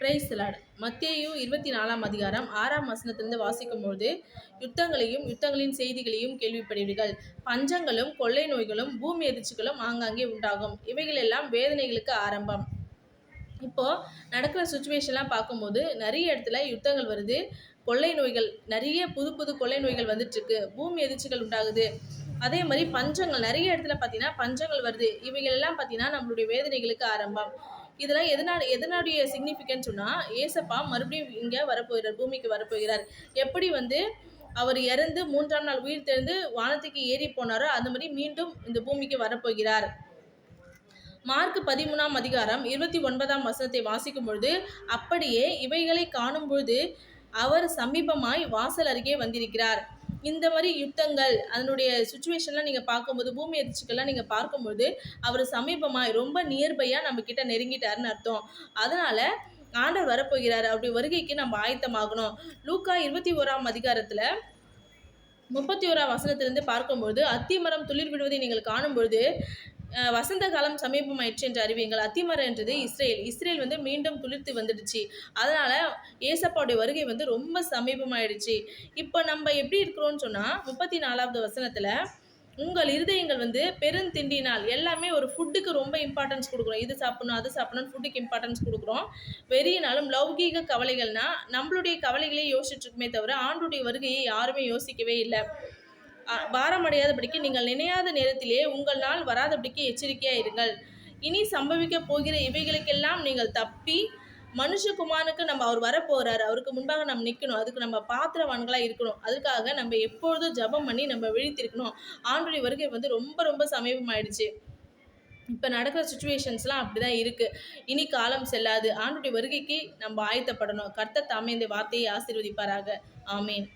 Praise the Lord. மத்தேயு 24ஆம் அதிகாரம் 6ஆம் வசனத்திலிருந்து வாசிக்கும்போது, யுத்தங்களையும் யுத்தங்களின் செய்திகளையும் கேள்விப்படுவீர்கள். பஞ்சங்களும் கொள்ளை நோய்களும் பூமி எதிர்ச்சிகளும் ஆங்காங்கே உண்டாகும். இவைகள் எல்லாம் வேதனைகளுக்கு ஆரம்பம். இப்போ நடக்கிற சுச்சுவேஷன்லாம் பார்க்கும்போது நிறைய இடத்துல யுத்தங்கள் வருது, கொள்ளை நோய்கள் நிறைய புது புது கொள்ளை நோய்கள் வந்துட்டு இருக்கு, பூமி எதிர்ச்சிகள் உண்டாகுது. அதே மாதிரி பஞ்சங்கள் நிறைய இடத்துல பார்த்தீங்கன்னா பஞ்சங்கள் வருது. இவைகள் எல்லாம் பார்த்தீங்கன்னா நம்மளுடைய வேதனைகளுக்கு ஆரம்பம். இதெல்லாம் எதனுடைய சிக்னிஃபிகன்ஸ் சொன்னால், ஏசப்பா மறுபடியும் இங்கே வரப்போகிறார், பூமிக்கு வரப்போகிறார். எப்படி அவர் இறந்து 3ஆம் நாள் உயிர் தெழுந்து வானத்துக்கு ஏறி போனாரோ அந்த மாதிரி மீண்டும் இந்த பூமிக்கு வரப்போகிறார். மார்க் 13ஆம் அதிகாரம் 29ஆம் வசனத்தை வாசிக்கும் பொழுது, அப்படியே இவைகளை காணும் பொழுது அவர் சமீபமாய் வாசல் அருகே வந்திருக்கிறார். இந்த மாதிரி யுத்தங்கள் அதனுடைய சுச்சுவேஷன்லாம் நீங்கள் பார்க்கும்போது, பூமி எதிர்ச்சிகள்லாம் நீங்கள் பார்க்கும்போது அவர் சமீபமாய் ரொம்ப நியர்பையாக நம்ம கிட்ட நெருங்கிட்டாருன்னு அர்த்தம். அதனால் ஆண்டவர் வரப்போகிறார். அப்படி வருகைக்கு நம்ம ஆயத்தமாகணும். லூக்கா 21ஆம் அதிகாரத்தில் 31ஆம் வசனத்திலிருந்து பார்க்கும்பொழுது, அத்திமரம் துளிர் விடுவதை நீங்கள் காணும்பொழுது வசந்த காலம் சமீபமாயிடுச்சு என்று அறிவியுங்கள். அத்திமரம் என்றது இஸ்ரேல் மீண்டும் துளிர்த்து வந்துடுச்சு. அதனால் ஏசப்பாவுடைய வருகை ரொம்ப சமீபமாயிடுச்சு. இப்போ நம்ம எப்படி இருக்கிறோன்னு சொன்னால், 34ஆவது வசனத்தில், உங்கள் இருதயங்கள் பெருந்திண்டினால், எல்லாமே ஒரு ஃபுட்டுக்கு ரொம்ப இம்பார்ட்டன்ஸ் கொடுக்குறோம். இது சாப்பிடணும் அது சாப்பிடணும், ஃபுட்டுக்கு இம்பார்ட்டன்ஸ் கொடுக்குறோம். வெறியினாலும் லௌகீக கவலைகள்னா நம்மளுடைய கவலைகளே யோசிச்சுட்டு இருக்குமே தவிர ஆண்டுடைய வருகையை யாருமே யோசிக்கவே இல்லை. பாரமடையாதபடிக்கு நீங்கள் நினையாத நேரத்திலே உங்கள் நாள் வராதபடிக்கு எச்சரிக்கையாக இருங்கள். இனி சம்பவிக்க போகிற இவைகளுக்கெல்லாம் நீங்கள் தப்பி, மனுஷகுமாரனுக்கு அவர் வரப்போகிறார், அவருக்கு முன்பாக நம்ம நிற்கணும். அதுக்கு நம்ம பாத்திரவான்களாக இருக்கணும். அதுக்காக நம்ம எப்பொழுதும் ஜபம் பண்ணி நம்ம விழித்திருக்கணும். ஆண்டுடைய வருகை ரொம்ப ரொம்ப சமீபமாயிடுச்சு. இப்போ நடக்கிற சுச்சுவேஷன்ஸ்லாம் அப்படி தான் இருக்குது. இனி காலம் செல்லாது. ஆண்டுடைய வருகைக்கு நம்ம ஆயத்தப்படணும். கர்த்தர் தாமே இந்த வார்த்தையை ஆசீர்வதிப்பாராக. ஆமேன்.